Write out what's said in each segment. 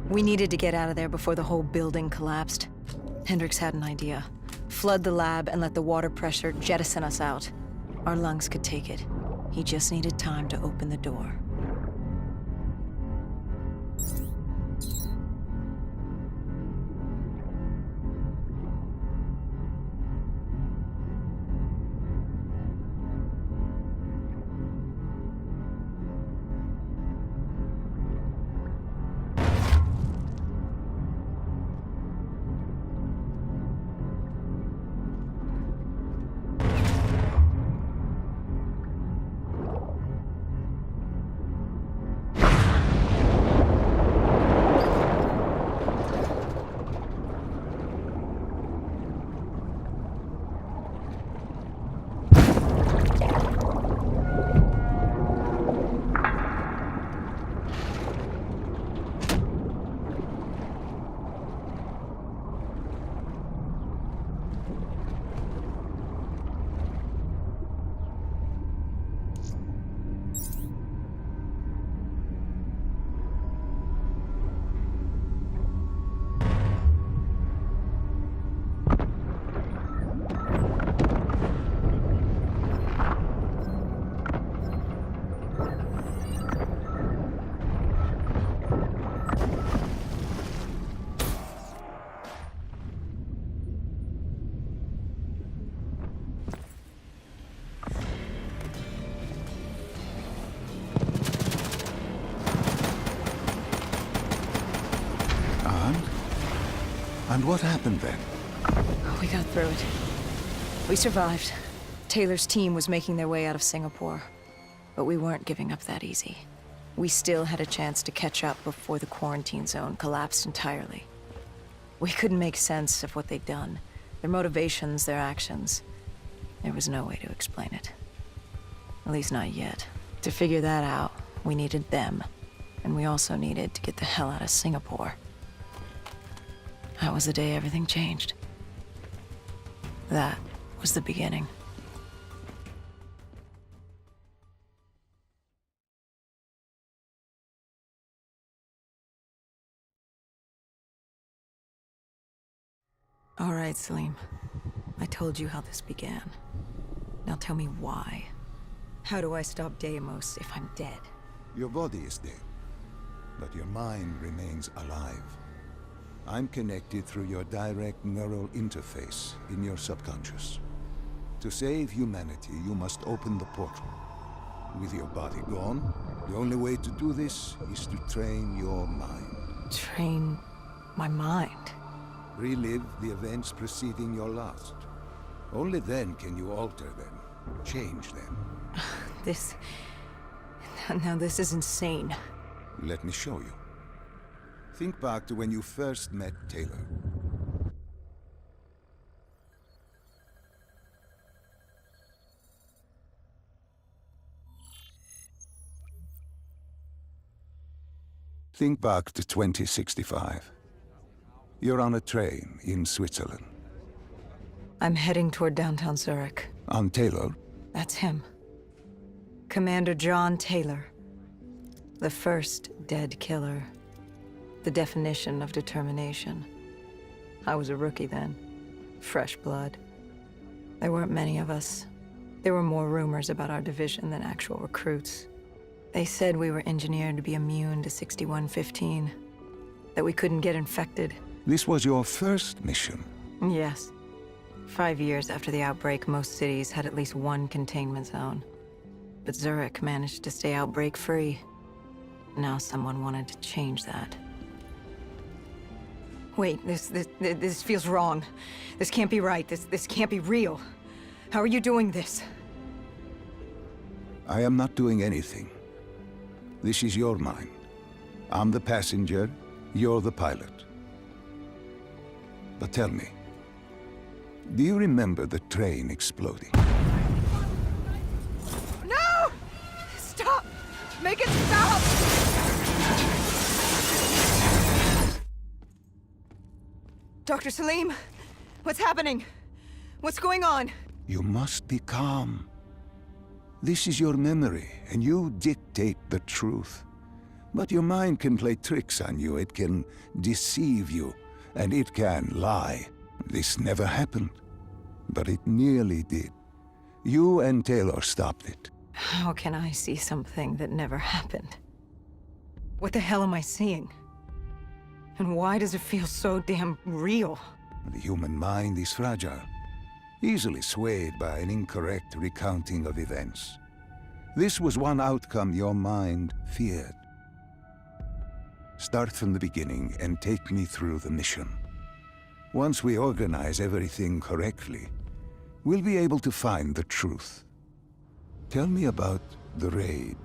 We needed to get out of there before the whole building collapsed. Hendricks had an idea. Flood the lab and let the water pressure jettison us out. Our lungs could take it. He just needed time to open the door. And what happened then? We got through it. We survived. Taylor's team was making their way out of Singapore. But we weren't giving up that easy. We still had a chance to catch up before the quarantine zone collapsed entirely. We couldn't make sense of what they'd done. Their motivations, their actions. There was no way to explain it. At least not yet. To figure that out, we needed them. And we also needed to get the hell out of Singapore. That was the day everything changed. That was the beginning. All right, Salim. I told you how this began. Now tell me why. How do I stop Deimos if I'm dead? Your body is dead, but your mind remains alive. I'm connected through your direct neural interface in your subconscious. To save humanity, you must open the portal. With your body gone, the only way to do this is to train your mind. Train my mind? Relive the events preceding your last. Only then can you alter them, change them. Now this is insane. Let me show you. Think back to when you first met Taylor. Think back to 2065. You're on a train in Switzerland. I'm heading toward downtown Zurich. On Taylor? That's him. Commander John Taylor. The first dead killer. The definition of determination. I was a rookie then. Fresh blood. There weren't many of us. There were more rumors about our division than actual recruits. They said we were engineered to be immune to 6115. That we couldn't get infected. This was your first mission? Yes. 5 years after the outbreak, most cities had at least one containment zone. But Zurich managed to stay outbreak-free. Now someone wanted to change that. Wait, this feels wrong. This can't be right. This can't be real. How are you doing this? I am not doing anything. This is your mind. I'm the passenger, you're the pilot. But tell me, do you remember the train exploding? No! Stop! Make it stop! Dr. Salim, what's happening? What's going on? You must be calm. This is your memory, and you dictate the truth. But your mind can play tricks on you. It can deceive you, and it can lie. This never happened, but it nearly did. You and Taylor stopped it. How can I see something that never happened? What the hell am I seeing? And why does it feel so damn real? The human mind is fragile, easily swayed by an incorrect recounting of events. This was one outcome your mind feared. Start from the beginning and take me through the mission. Once we organize everything correctly, we'll be able to find the truth. Tell me about the raid.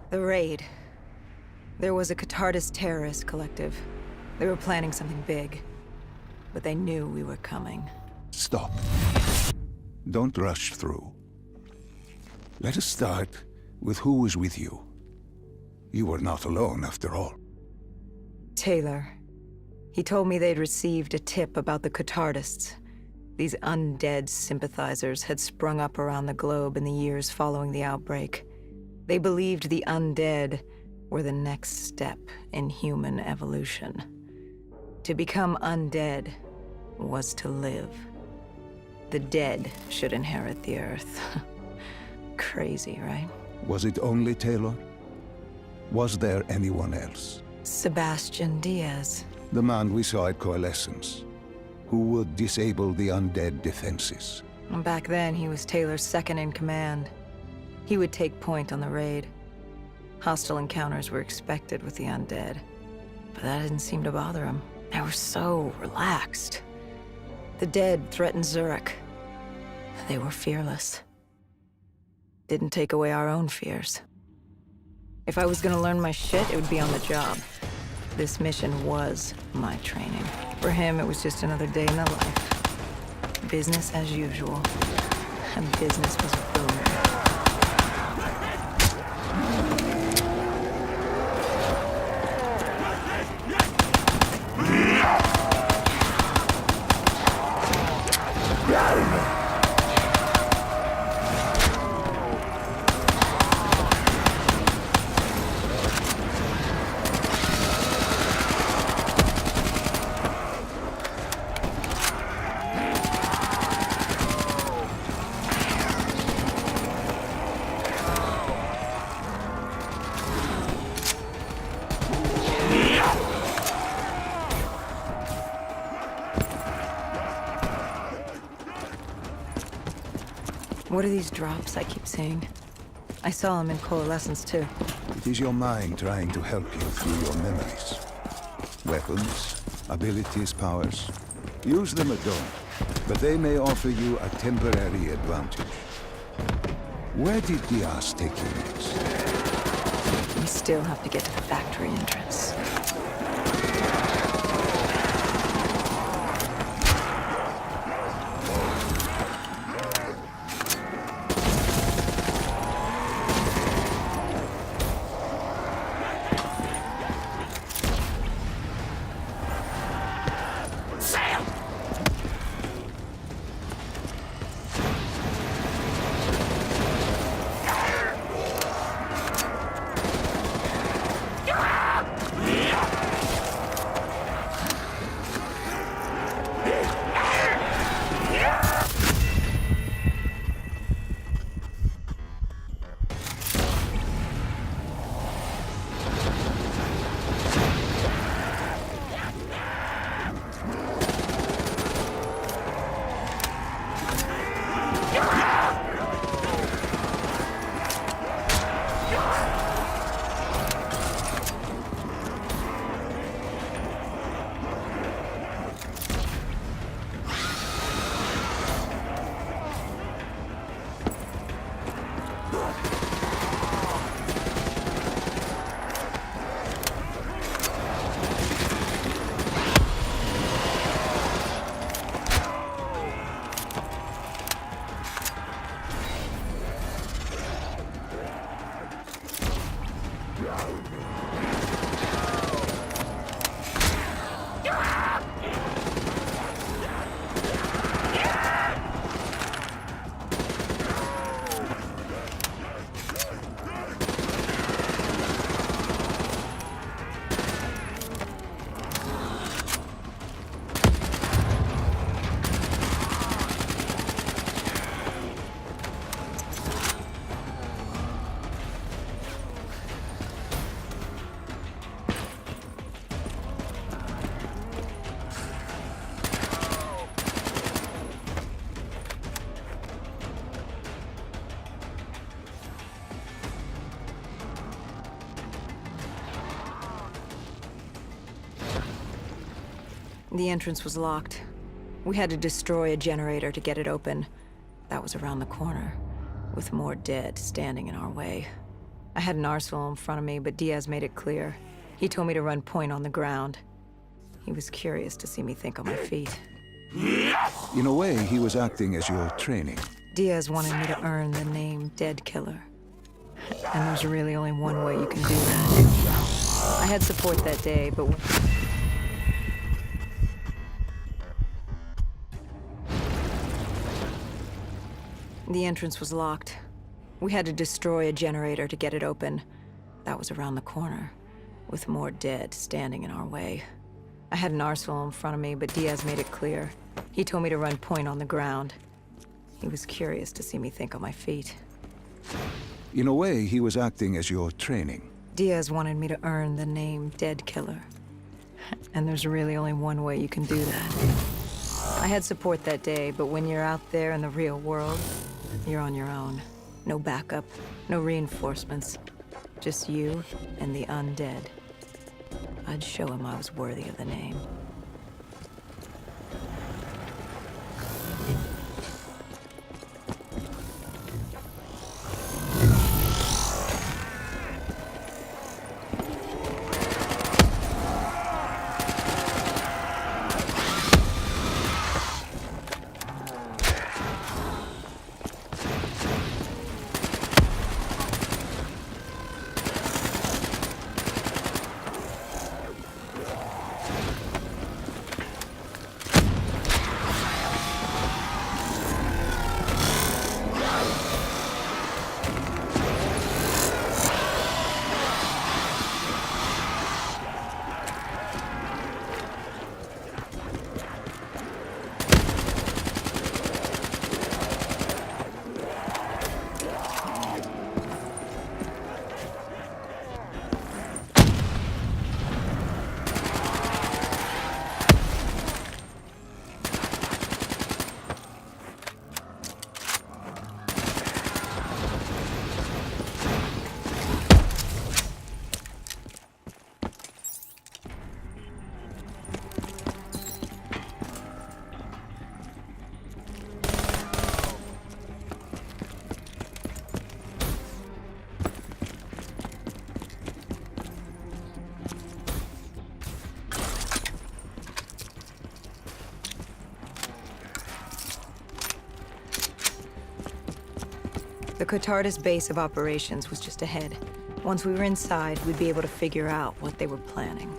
The raid. There was a Catardus terrorist collective. They were planning something big, but they knew we were coming. Stop. Don't rush through. Let us start with who was with you. You were not alone, after all. Taylor. He told me they'd received a tip about the Catardists. These undead sympathizers had sprung up around the globe in the years following the outbreak. They believed the undead were the next step in human evolution. To become undead was to live. The dead should inherit the Earth. Crazy, right? Was it only Taylor? Was there anyone else? Sebastian Diaz. The man we saw at Coalescence, who would disable the undead defenses. And back then, he was Taylor's second in command. He would take point on the raid. Hostile encounters were expected with the undead, but that didn't seem to bother him. They were so relaxed. The dead threatened Zurich. They were fearless. Didn't take away our own fears. If I was gonna learn my shit, it would be on the job. This mission was my training. For him, it was just another day in the life. Business as usual. And business was booming. What are these drops I keep seeing? I saw them in Coalescence, too. It is your mind trying to help you through your memories. Weapons, abilities, powers. Use them or don't, but they may offer you a temporary advantage. Where did Diaz take you next? We still have to get to the factory entrance. The entrance was locked. We had to destroy a generator to get it open. That was around the corner, with more dead standing in our way. I had an arsenal in front of me, but Diaz made it clear. He told me to run point on the ground. He was curious to see me think on my feet. In a way, he was acting as your training. Diaz wanted me to earn the name Dead Killer. And there's really only one way you can do that. I had support that day, but... The entrance was locked. We had to destroy a generator to get it open. That was around the corner, with more dead standing in our way. I had an arsenal in front of me, but Diaz made it clear. He told me to run point on the ground. He was curious to see me think on my feet. In a way, he was acting as your training. Diaz wanted me to earn the name Dead Killer. And there's really only one way you can do that. I had support that day, but when you're out there in the real world, you're on your own. No backup, no reinforcements. Just you and the undead. I'd show him I was worthy of the name. The Cotardis base of operations was just ahead. Once we were inside, we'd be able to figure out what they were planning.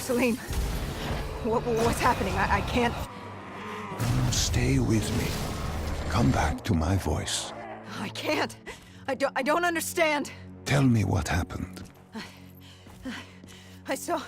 Salim, what's happening? I can't... Stay with me. Come back to my voice. I can't. I don't understand. Tell me what happened. I saw